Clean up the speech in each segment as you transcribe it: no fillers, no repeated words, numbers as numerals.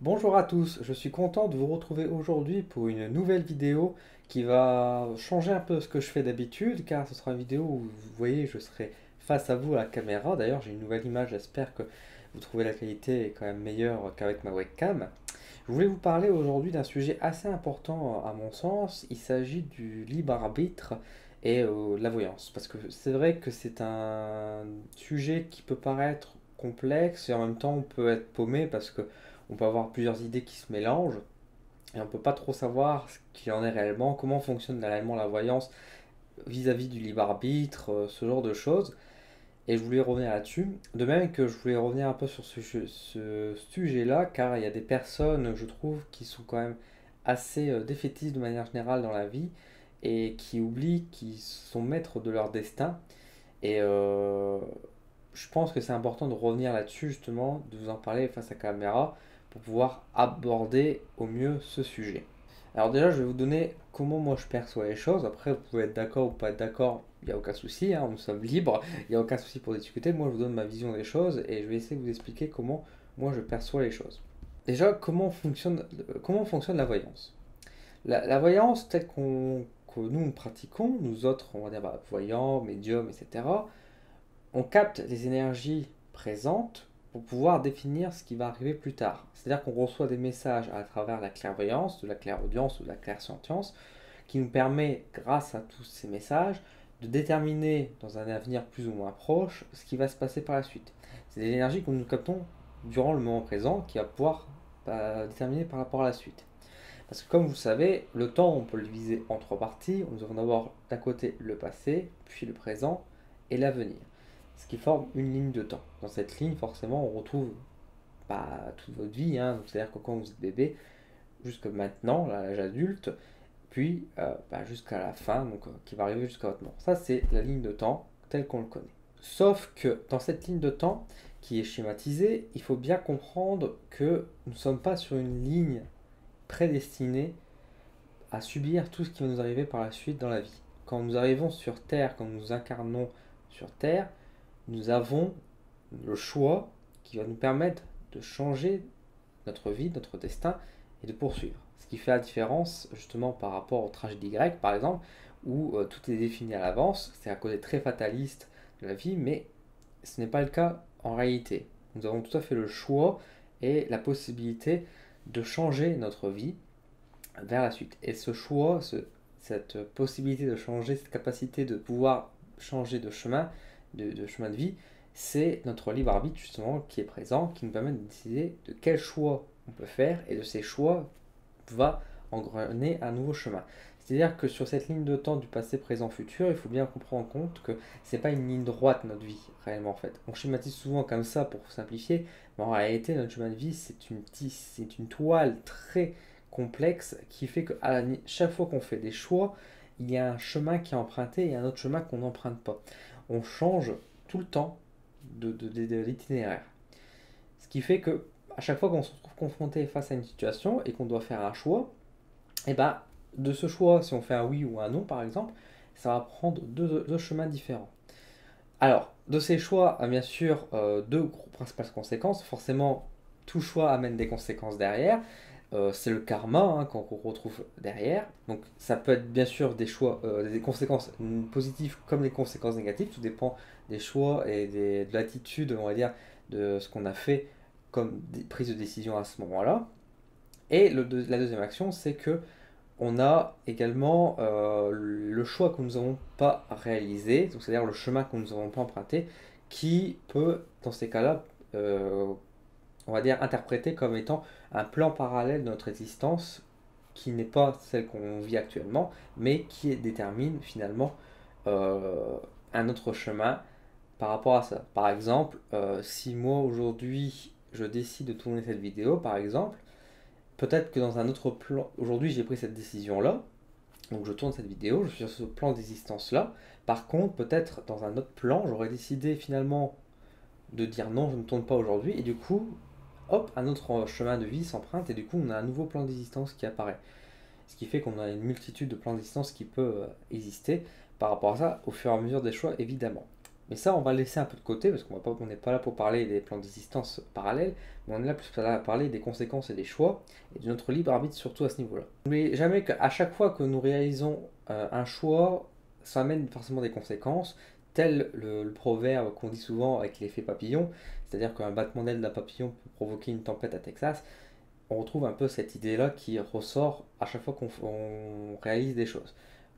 Bonjour à tous, je suis content de vous retrouver aujourd'hui pour une nouvelle vidéo qui va changer un peu ce que je fais d'habitude car ce sera une vidéo où vous voyez je serai face à vous à la caméra. D'ailleurs j'ai une nouvelle image, j'espère que vous trouvez la qualité est quand même meilleure qu'avec ma webcam. Je voulais vous parler aujourd'hui d'un sujet assez important à mon sens, il s'agit du libre arbitre et de la voyance. Parce que c'est vrai que c'est un sujet qui peut paraître complexe et en même temps on peut être paumé parce que on peut avoir plusieurs idées qui se mélangent et on ne peut pas trop savoir ce qu'il en est réellement, comment fonctionne réellement la voyance vis-à-vis du libre arbitre, ce genre de choses. Et je voulais revenir là-dessus. De même que je voulais revenir un peu sur ce sujet-là, car il y a des personnes, je trouve, qui sont quand même assez défaitistes de manière générale dans la vie et qui oublient qu'ils sont maîtres de leur destin. Et je pense que c'est important de revenir là-dessus, justement, de vous en parler face à caméra pour pouvoir aborder au mieux ce sujet. Alors déjà, je vais vous donner comment moi je perçois les choses. Après, vous pouvez être d'accord ou pas être d'accord, il n'y a aucun souci, hein, nous sommes libres, il n'y a aucun souci pour discuter. Moi, je vous donne ma vision des choses et je vais essayer de vous expliquer comment moi je perçois les choses. Déjà, comment fonctionne la voyance? La voyance, telle que nous pratiquons, nous autres, on va dire voyants, médiums, etc., on capte les énergies présentes pour pouvoir définir ce qui va arriver plus tard. C'est-à-dire qu'on reçoit des messages à travers la clairvoyance, de la clairaudience ou de la clairsentience, qui nous permet, grâce à tous ces messages, de déterminer dans un avenir plus ou moins proche ce qui va se passer par la suite. C'est des énergies que nous captons durant le moment présent qui va pouvoir déterminer par rapport à la suite. Parce que comme vous savez, le temps, on peut le diviser en trois parties. Nous avons d'abord d'un côté le passé, puis le présent et l'avenir. Ce qui forme une ligne de temps. Dans cette ligne, forcément, on retrouve toute votre vie, hein. C'est-à-dire que quand vous êtes bébé, jusque maintenant, à l'âge adulte, puis jusqu'à la fin, donc, qui va arriver jusqu'à votre mort. Ça, c'est la ligne de temps telle qu'on le connaît. Sauf que dans cette ligne de temps qui est schématisée, il faut bien comprendre que nous ne sommes pas sur une ligne prédestinée à subir tout ce qui va nous arriver par la suite dans la vie. Quand nous arrivons sur Terre, quand nous incarnons sur Terre, nous avons le choix qui va nous permettre de changer notre vie, notre destin et de poursuivre. Ce qui fait la différence justement par rapport aux tragédies grecques par exemple, où tout est défini à l'avance, c'est un côté très fataliste de la vie, mais ce n'est pas le cas en réalité. Nous avons tout à fait le choix et la possibilité de changer notre vie vers la suite. Et ce choix, cette possibilité de changer, cette capacité de pouvoir changer de chemin, de chemin de vie, c'est notre libre arbitre justement qui est présent, qui nous permet de décider de quel choix on peut faire et de ces choix va engrener un nouveau chemin. C'est-à-dire que sur cette ligne de temps du passé, présent, futur, il faut bien comprendre en compte que c'est pas une ligne droite notre vie réellement en fait. On schématise souvent comme ça pour simplifier, mais en réalité notre chemin de vie c'est une toile très complexe qui fait que chaque fois qu'on fait des choix, il y a un chemin qui est emprunté et un autre chemin qu'on n'emprunte pas. On change tout le temps de l'itinéraire. Ce qui fait que à chaque fois qu'on se retrouve confronté face à une situation et qu'on doit faire un choix, et ben de ce choix, si on fait un oui ou un non par exemple, ça va prendre deux chemins différents. Alors, de ces choix, bien sûr, deux principales conséquences. Forcément, tout choix amène des conséquences derrière. C'est le karma hein, qu'on retrouve derrière. Donc, ça peut être bien sûr des choix, des conséquences positives comme des conséquences négatives. Tout dépend des choix et de l'attitude, on va dire, de ce qu'on a fait comme prise de décision à ce moment-là. Et la deuxième action, c'est que on a également le choix que nous n'avons pas réalisé, donc c'est-à-dire le chemin que nous n'avons pas emprunté, qui peut, dans ces cas-là, on va dire, interpréter comme étant un plan parallèle de notre existence qui n'est pas celle qu'on vit actuellement, mais qui détermine finalement euh, un autre chemin par rapport à ça. Par exemple, si moi aujourd'hui je décide de tourner cette vidéo, par exemple, peut-être que dans un autre plan, aujourd'hui j'ai pris cette décision-là, donc je tourne cette vidéo, je suis sur ce plan d'existence-là. Par contre, peut-être dans un autre plan, j'aurais décidé finalement de dire non, je ne tourne pas aujourd'hui, et du coup, hop, un autre chemin de vie s'emprunte, et du coup, on a un nouveau plan d'existence qui apparaît. Ce qui fait qu'on a une multitude de plans d'existence qui peut exister par rapport à ça, au fur et à mesure des choix, évidemment. Mais ça, on va le laisser un peu de côté parce on n'est pas là pour parler des plans d'existence parallèles, mais on est là plus là à parler des conséquences et des choix et de notre libre arbitre surtout à ce niveau-là. N'oubliez jamais qu'à chaque fois que nous réalisons un choix, ça amène forcément des conséquences, tel le proverbe qu'on dit souvent avec l'effet papillon, c'est-à-dire qu'un battement d'aile d'un papillon peut provoquer une tempête à Texas. On retrouve un peu cette idée-là qui ressort à chaque fois qu'on réalise des choses.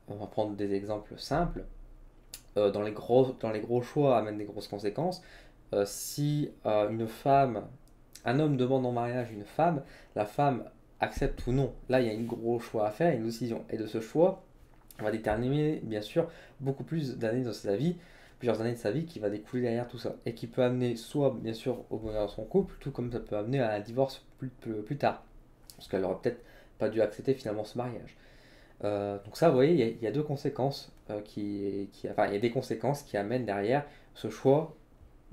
On va prendre des exemples simples. Dans les gros choix amènent des grosses conséquences. Si un homme demande en mariage une femme, la femme accepte ou non. Là, il y a un gros choix à faire, une décision. Et de ce choix, on va déterminer, bien sûr, beaucoup plus d'années dans sa vie, plusieurs années de sa vie qui va découler derrière tout ça. Et qui peut amener soit, bien sûr, au bonheur de son couple, tout comme ça peut amener à un divorce plus tard. Parce qu'elle aurait peut-être pas dû accepter finalement ce mariage. Donc ça, vous voyez, il y a deux conséquences enfin, il y a des conséquences qui amènent derrière ce choix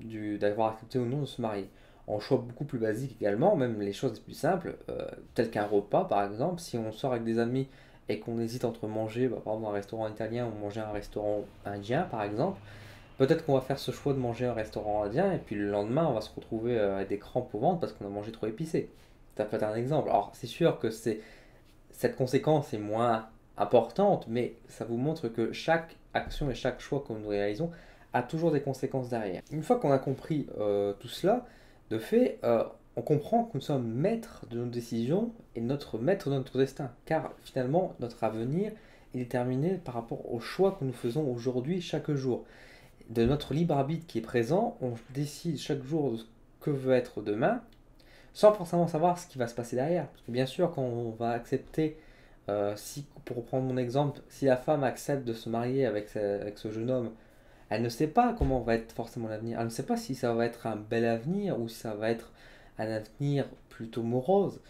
d'avoir accepté ou non de se marier. En choix beaucoup plus basique également, même les choses les plus simples, telles qu'un repas par exemple, si on sort avec des amis et qu'on hésite entre manger, par exemple un restaurant italien ou manger un restaurant indien par exemple, peut-être qu'on va faire ce choix de manger un restaurant indien et puis le lendemain on va se retrouver avec des crampes au ventre parce qu'on a mangé trop épicé. Ça peut être un exemple. Alors c'est sûr que cette conséquence est moins importante, mais ça vous montre que chaque action et chaque choix que nous réalisons a toujours des conséquences derrière. Une fois qu'on a compris tout cela, de fait, on comprend que nous sommes maîtres de nos décisions et maître de notre destin, car finalement notre avenir est déterminé par rapport aux choix que nous faisons aujourd'hui, chaque jour. De notre libre arbitre qui est présent, on décide chaque jour de ce que veut être demain, sans forcément savoir ce qui va se passer derrière. Parce que bien sûr, quand on va accepter, pour reprendre mon exemple, si la femme accepte de se marier avec ce jeune homme, elle ne sait pas comment va être forcément l'avenir. Elle ne sait pas si ça va être un bel avenir ou si ça va être un avenir plutôt morose.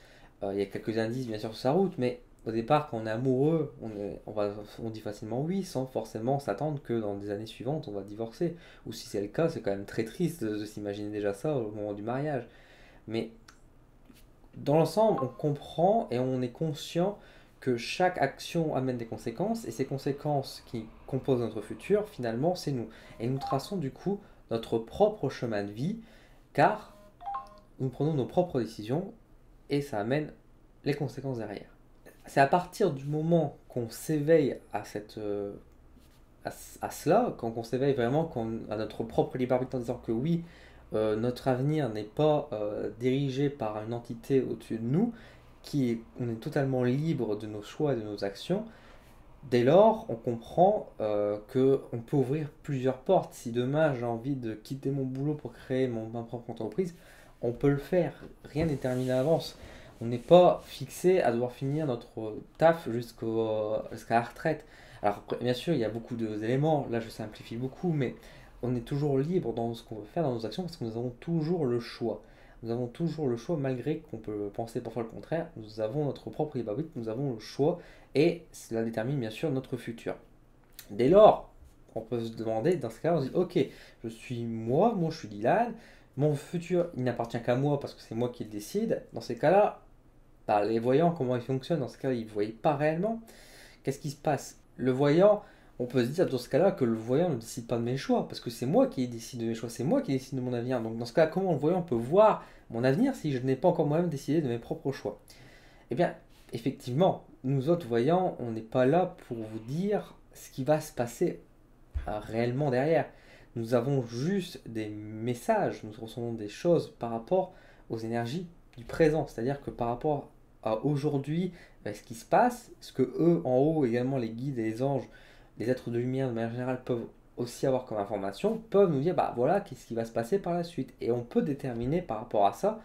Il y a quelques indices bien sûr sur sa route, mais au départ, quand on est amoureux, on dit facilement oui, sans forcément s'attendre que dans des années suivantes, on va divorcer. Ou si c'est le cas, c'est quand même très triste de s'imaginer déjà ça au moment du mariage. Mais dans l'ensemble, on comprend et on est conscient que chaque action amène des conséquences, et ces conséquences qui composent notre futur, finalement, c'est nous. Et nous traçons du coup notre propre chemin de vie, car nous prenons nos propres décisions, et ça amène les conséquences derrière. C'est à partir du moment qu'on s'éveille à cela, quand on s'éveille vraiment à notre propre libre arbitre en disant que oui, notre avenir n'est pas dirigé par une entité au-dessus de nous, on est totalement libre de nos choix et de nos actions. Dès lors, on comprend qu'on peut ouvrir plusieurs portes. Si demain j'ai envie de quitter mon boulot pour créer ma propre entreprise, on peut le faire. Rien n'est terminé à l'avance. On n'est pas fixé à devoir finir notre taf jusqu'à la retraite. Alors, bien sûr, il y a beaucoup d'éléments. Là, je simplifie beaucoup, mais on est toujours libre dans ce qu'on veut faire dans nos actions parce que nous avons toujours le choix. Nous avons toujours le choix, malgré qu'on peut penser parfois le contraire. Nous avons notre propre libre arbitre, nous avons le choix et cela détermine bien sûr notre futur. Dès lors, on peut se demander, dans ce cas, on se dit ok, je suis moi je suis Dylan, mon futur il n'appartient qu'à moi parce que c'est moi qui le décide. Dans ces cas-là, les voyants, comment ils fonctionnent, dans ce cas-là, ils ne voient pas réellement. Qu'est-ce qui se passe? Le voyant, on peut se dire dans ce cas-là que le voyant ne décide pas de mes choix, parce que c'est moi qui décide de mes choix, c'est moi qui décide de mon avenir. Donc dans ce cas, comment le voyant peut voir mon avenir si je n'ai pas encore moi-même décidé de mes propres choix? Eh bien, effectivement, nous autres voyants, on n'est pas là pour vous dire ce qui va se passer réellement derrière. Nous avons juste des messages, nous recevons des choses par rapport aux énergies du présent, c'est-à-dire que par rapport à aujourd'hui, ce qui se passe, ce que eux en haut également, les guides et les anges, les êtres de lumière de manière générale peuvent aussi avoir comme information, peuvent nous dire bah voilà qu'est-ce qui va se passer par la suite. Et on peut déterminer par rapport à ça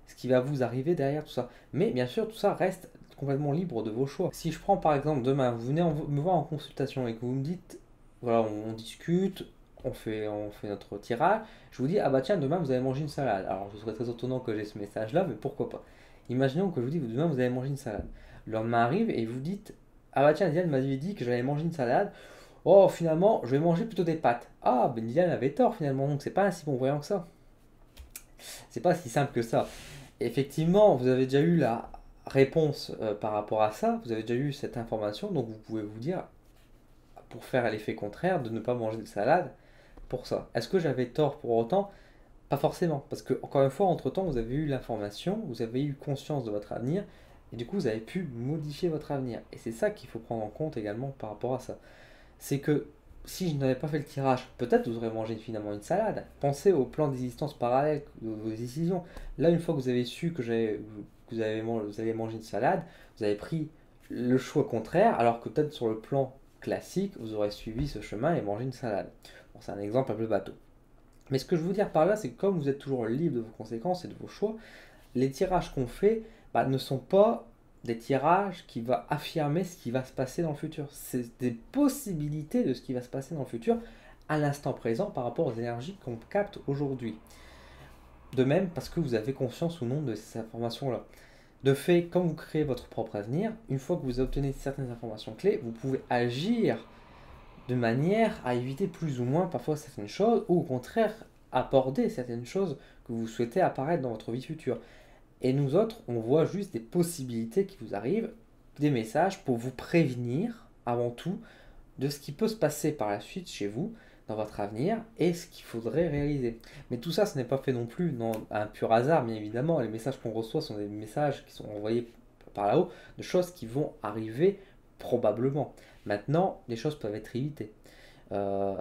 ce qui va vous arriver derrière tout ça. Mais bien sûr, tout ça reste complètement libre de vos choix. Si je prends par exemple demain, vous venez me voir en consultation et que vous me dites, voilà, on discute, on fait notre tirage, je vous dis, ah bah tiens, demain vous allez manger une salade. Alors je serais très étonnant que j'ai ce message-là, mais pourquoi pas. Imaginons que je vous dis, demain vous allez manger une salade. Le lendemain arrive et vous dites, ah bah tiens, Diane m'avait dit que j'allais manger une salade. Oh, finalement, je vais manger plutôt des pâtes. Ah, ben Diane avait tort finalement, donc c'est pas un si bon voyant que ça. C'est pas si simple que ça. Effectivement, vous avez déjà eu la réponse par rapport à ça, vous avez déjà eu cette information, donc vous pouvez vous dire, pour faire l'effet contraire, de ne pas manger de salade, pour ça. Est-ce que j'avais tort pour autant? Pas forcément, parce que encore une fois, entre-temps, vous avez eu l'information, vous avez eu conscience de votre avenir, et du coup, vous avez pu modifier votre avenir. Et c'est ça qu'il faut prendre en compte également par rapport à ça. C'est que si je n'avais pas fait le tirage, peut-être vous aurez mangé finalement une salade. Pensez au plan d'existence parallèle de vos décisions. Là, une fois que vous avez su que vous allez manger une salade, vous avez pris le choix contraire, alors que peut-être sur le plan classique, vous aurez suivi ce chemin et mangé une salade. Bon, c'est un exemple un peu bateau. Mais ce que je veux dire par là, c'est que comme vous êtes toujours libre de vos conséquences et de vos choix, les tirages qu'on fait ne sont pas des tirages qui vont affirmer ce qui va se passer dans le futur. C'est des possibilités de ce qui va se passer dans le futur à l'instant présent par rapport aux énergies qu'on capte aujourd'hui. De même, parce que vous avez conscience ou non de ces informations-là. De fait, quand vous créez votre propre avenir, une fois que vous obtenez certaines informations clés, vous pouvez agir de manière à éviter plus ou moins parfois certaines choses, ou au contraire aborder certaines choses que vous souhaitez apparaître dans votre vie future. Et nous autres, on voit juste des possibilités qui vous arrivent, des messages pour vous prévenir avant tout de ce qui peut se passer par la suite chez vous, dans votre avenir, et ce qu'il faudrait réaliser. Mais tout ça, ce n'est pas fait non plus dans un pur hasard, bien évidemment. Les messages qu'on reçoit sont des messages qui sont envoyés par là-haut, de choses qui vont arriver probablement. Maintenant, les choses peuvent être évitées. Euh,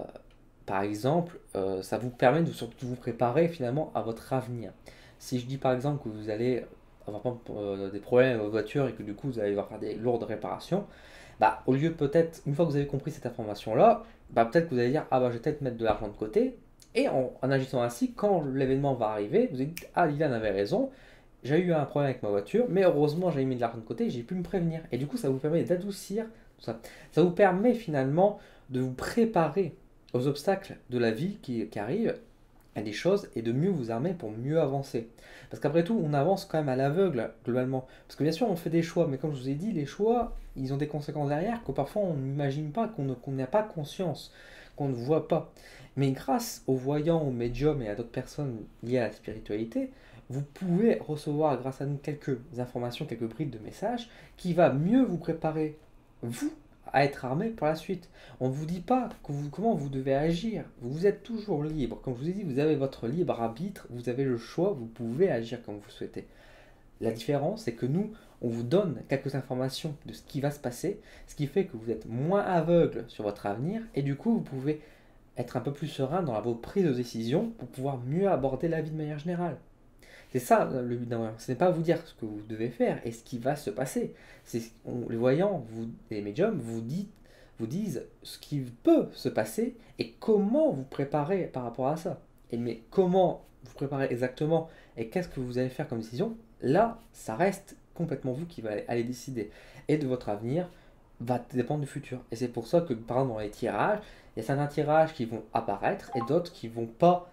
Par exemple, ça vous permet de surtout vous préparer finalement à votre avenir. Si je dis par exemple que vous allez avoir des problèmes avec votre voiture et que du coup vous allez devoir faire des lourdes réparations, au lieu peut-être, une fois que vous avez compris cette information-là, peut-être que vous allez dire, ah je vais peut-être mettre de l'argent de côté, et en agissant ainsi, quand l'événement va arriver, vous allez dire, ah Liliane avait raison, j'ai eu un problème avec ma voiture, mais heureusement j'avais mis de l'argent de côté, j'ai pu me prévenir. Et du coup ça vous permet d'adoucir tout ça. Ça vous permet finalement de vous préparer aux obstacles de la vie qui arrivent, à des choses, et de mieux vous armer pour mieux avancer. Parce qu'après tout, on avance quand même à l'aveugle, globalement. Parce que bien sûr, on fait des choix, mais comme je vous ai dit, les choix, ils ont des conséquences derrière que parfois on n'imagine pas, qu'on n'a pas conscience, qu'on ne voit pas. Mais grâce aux voyants, aux médiums et à d'autres personnes liées à la spiritualité, vous pouvez recevoir grâce à nous quelques informations, quelques brides de messages qui va mieux vous préparer, vous, à être armé pour la suite. On ne vous dit pas comment vous devez agir. Vous êtes toujours libre. Comme je vous ai dit, vous avez votre libre arbitre, vous avez le choix, vous pouvez agir comme vous souhaitez. La différence, c'est que nous, on vous donne quelques informations de ce qui va se passer, ce qui fait que vous êtes moins aveugle sur votre avenir, et du coup, vous pouvez être un peu plus serein dans vos prises de décision pour pouvoir mieux aborder la vie de manière générale. C'est ça le but d'un voyant. Ce n'est pas vous dire ce que vous devez faire et ce qui va se passer. Les voyants, les médiums, vous disent ce qui peut se passer et comment vous préparer par rapport à ça. Mais comment vous préparer exactement et qu'est-ce que vous allez faire comme décision, là, ça reste complètement vous qui allez décider. Et de votre avenir va dépendre du futur. Et c'est pour ça que, par exemple, dans les tirages, il y a certains tirages qui vont apparaître et d'autres qui ne vont pas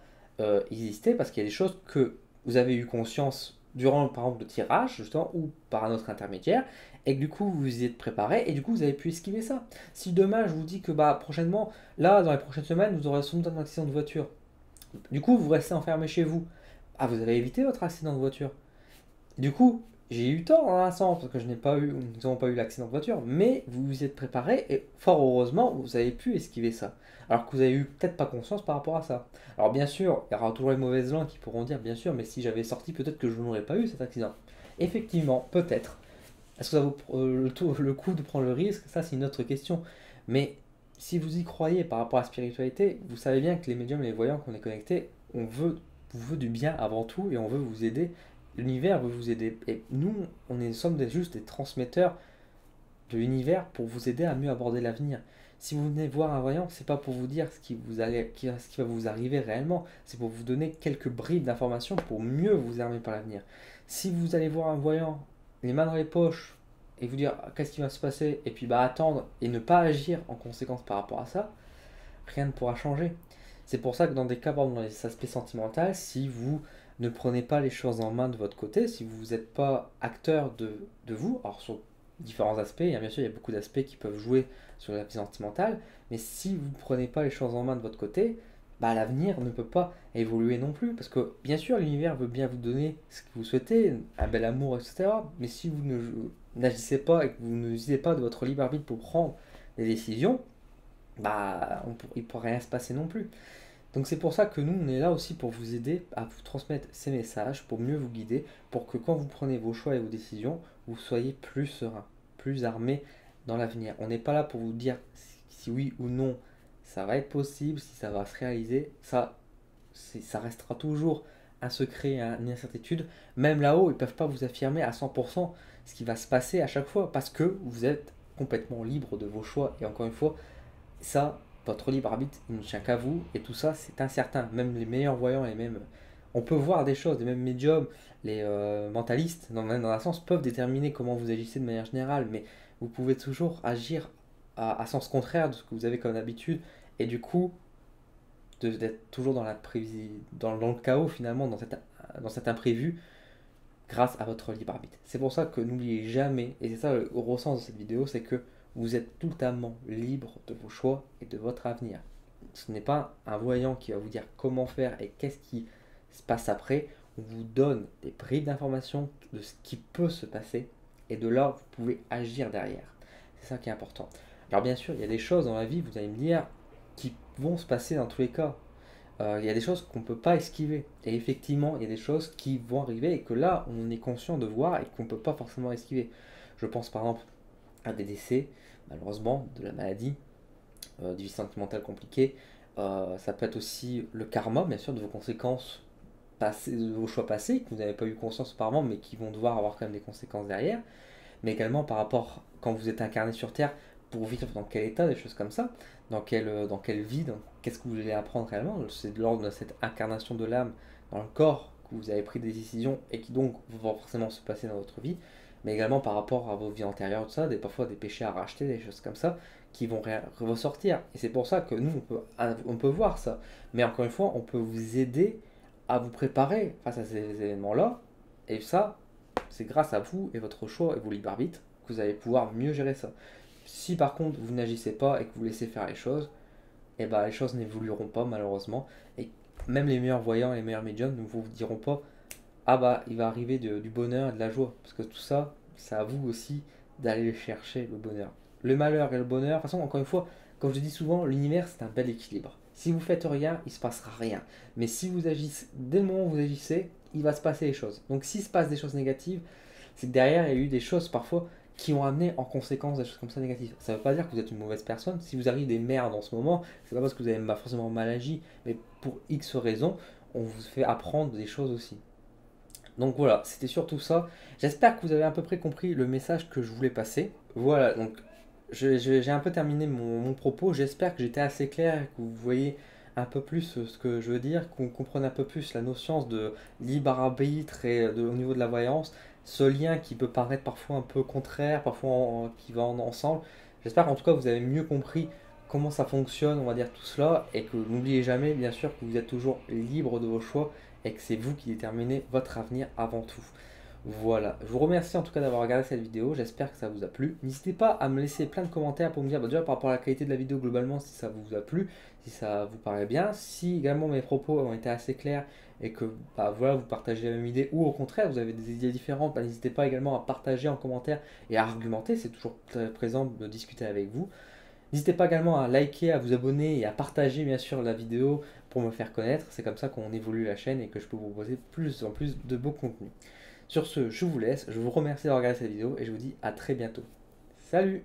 exister parce qu'il y a des choses que vous avez eu conscience durant, par exemple, le tirage, justement, ou par un autre intermédiaire, et que du coup, vous y êtes préparé, et du coup, vous avez pu esquiver ça. Si demain, je vous dis que prochainement, là, dans les prochaines semaines, vous aurez sans doute un accident de voiture, du coup, vous restez enfermé chez vous, vous avez évité votre accident de voiture. Du coup, j'ai eu tort dans un sens, parce que nous n'avons pas eu l'accident de voiture, mais vous vous y êtes préparé, et fort heureusement, vous avez pu esquiver ça. Alors que vous avez eu peut-être pas conscience par rapport à ça. Alors bien sûr, il y aura toujours les mauvaises langues qui pourront dire, bien sûr, mais si j'avais sorti, peut-être que je n'aurais pas eu cet accident. Effectivement, peut-être. Est-ce que ça vaut le coup de prendre le risque? Ça, c'est une autre question. Mais si vous y croyez par rapport à la spiritualité, vous savez bien que les médiums et les voyants qu'on est connectés, vous veut du bien avant tout, et on veut vous aider. L'univers veut vous aider. Et nous, sommes juste des transmetteurs de l'univers pour vous aider à mieux aborder l'avenir. Si vous venez voir un voyant, c'est pas pour vous dire ce qui va vous arriver réellement, c'est pour vous donner quelques bribes d'informations pour mieux vous armer par l'avenir. Si vous allez voir un voyant, les mains dans les poches, et vous dire qu'est-ce qui va se passer, et puis attendre et ne pas agir en conséquence par rapport à ça, rien ne pourra changer. C'est pour ça que dans des cas, par exemple, dans les aspects sentimentaux, si vous ne prenez pas les choses en main de votre côté, si vous n'êtes pas acteur de vous, alors sur différents aspects, bien sûr il y a beaucoup d'aspects qui peuvent jouer sur la vie sentimentale, mais si vous ne prenez pas les choses en main de votre côté, l'avenir ne peut pas évoluer non plus, parce que bien sûr l'univers veut bien vous donner ce que vous souhaitez, un bel amour, etc. Mais si vous n'agissez pas et que vous n'utilisez pas de votre libre arbitre pour prendre des décisions, il ne pourra rien se passer non plus. Donc c'est pour ça que nous, on est là aussi pour vous aider à vous transmettre ces messages, pour mieux vous guider, pour que quand vous prenez vos choix et vos décisions, vous soyez plus serein, plus armé dans l'avenir. On n'est pas là pour vous dire si oui ou non ça va être possible, si ça va se réaliser. Ça restera toujours un secret, une incertitude. Même là-haut, ils ne peuvent pas vous affirmer à 100% ce qui va se passer à chaque fois, parce que vous êtes complètement libre de vos choix. Et encore une fois, ça, votre libre arbitre, il ne tient qu'à vous, et tout ça, c'est incertain. Même les meilleurs voyants, on peut voir des choses, les mêmes médiums, les mentalistes, même dans un sens, peuvent déterminer comment vous agissez de manière générale, mais vous pouvez toujours agir à sens contraire de ce que vous avez comme habitude, et du coup, d'être toujours dans le chaos finalement, dans cet imprévu, grâce à votre libre arbitre. C'est pour ça que n'oubliez jamais, et c'est ça le gros sens de cette vidéo, c'est que vous êtes totalement libre de vos choix et de votre avenir. Ce n'est pas un voyant qui va vous dire comment faire et qu'est-ce qui se passe après. On vous donne des bribes d'informations de ce qui peut se passer et de là, vous pouvez agir derrière. C'est ça qui est important. Alors bien sûr, il y a des choses dans la vie, vous allez me dire, qui vont se passer dans tous les cas. Il y a des choses qu'on ne peut pas esquiver. Et effectivement, il y a des choses qui vont arriver et que là, on est conscient de voir et qu'on ne peut pas forcément esquiver. Je pense par exemple à des décès, malheureusement, de la maladie, du vie sentimentale compliquée. Ça peut être aussi le karma, bien sûr, de vos conséquences passées, de vos choix passés, que vous n'avez pas eu conscience auparavant, mais qui vont devoir avoir quand même des conséquences derrière. Mais également par rapport, quand vous êtes incarné sur Terre, pour vivre dans quel état, des choses comme ça, dans quelle vie, qu'est-ce que vous allez apprendre réellement. C'est de l'ordre de cette incarnation de l'âme dans le corps que vous avez pris des décisions et qui donc vont forcément se passer dans votre vie, mais également par rapport à vos vies antérieures, tout ça, parfois des péchés à racheter, des choses comme ça, qui vont ressortir. Et c'est pour ça que nous, on peut voir ça. Mais encore une fois, on peut vous aider à vous préparer face à ces événements-là. Et ça, c'est grâce à vous et votre choix et vos libres arbitres que vous allez pouvoir mieux gérer ça. Si par contre vous n'agissez pas et que vous laissez faire les choses, eh ben, les choses n'évolueront pas malheureusement. Et même les meilleurs voyants et les meilleurs médiums ne vous diront pas ah bah il va arriver du bonheur et de la joie. Parce que tout ça, c'est à vous aussi d'aller chercher le bonheur. Le malheur et le bonheur, de toute façon, encore une fois, comme je dis souvent, l'univers c'est un bel équilibre. Si vous faites rien, il ne se passera rien. Mais si vous agissez, dès le moment où vous agissez, il va se passer les choses. Donc s'il se passe des choses négatives, c'est que derrière il y a eu des choses parfois qui ont amené en conséquence des choses comme ça négatives. Ça ne veut pas dire que vous êtes une mauvaise personne. Si vous arrive des merdes en ce moment, c'est pas parce que vous avez forcément mal agi, mais pour X raisons, on vous fait apprendre des choses aussi. Donc voilà, c'était surtout ça. J'espère que vous avez à peu près compris le message que je voulais passer. Voilà, donc j'ai un peu terminé mon propos. J'espère que j'étais assez clair et que vous voyez un peu plus ce que je veux dire, qu'on comprenne un peu plus la notion de libre arbitre et au niveau de la voyance, ce lien qui peut paraître parfois un peu contraire, parfois qui va ensemble. J'espère qu'en tout cas vous avez mieux compris comment ça fonctionne, on va dire tout cela, et que n'oubliez jamais bien sûr que vous êtes toujours libre de vos choix et que c'est vous qui déterminez votre avenir avant tout. Voilà, je vous remercie en tout cas d'avoir regardé cette vidéo, j'espère que ça vous a plu. N'hésitez pas à me laisser plein de commentaires pour me dire déjà par rapport à la qualité de la vidéo globalement si ça vous a plu, si ça vous paraît bien, si également mes propos ont été assez clairs et que voilà, vous partagez la même idée ou au contraire vous avez des idées différentes, n'hésitez pas également à partager en commentaire et à argumenter, c'est toujours très présent de discuter avec vous. N'hésitez pas également à liker, à vous abonner et à partager bien sûr la vidéo pour me faire connaître. C'est comme ça qu'on évolue la chaîne et que je peux vous proposer plus en plus de beaux contenus. Sur ce, je vous laisse, je vous remercie d'avoir regardé cette vidéo et je vous dis à très bientôt. Salut!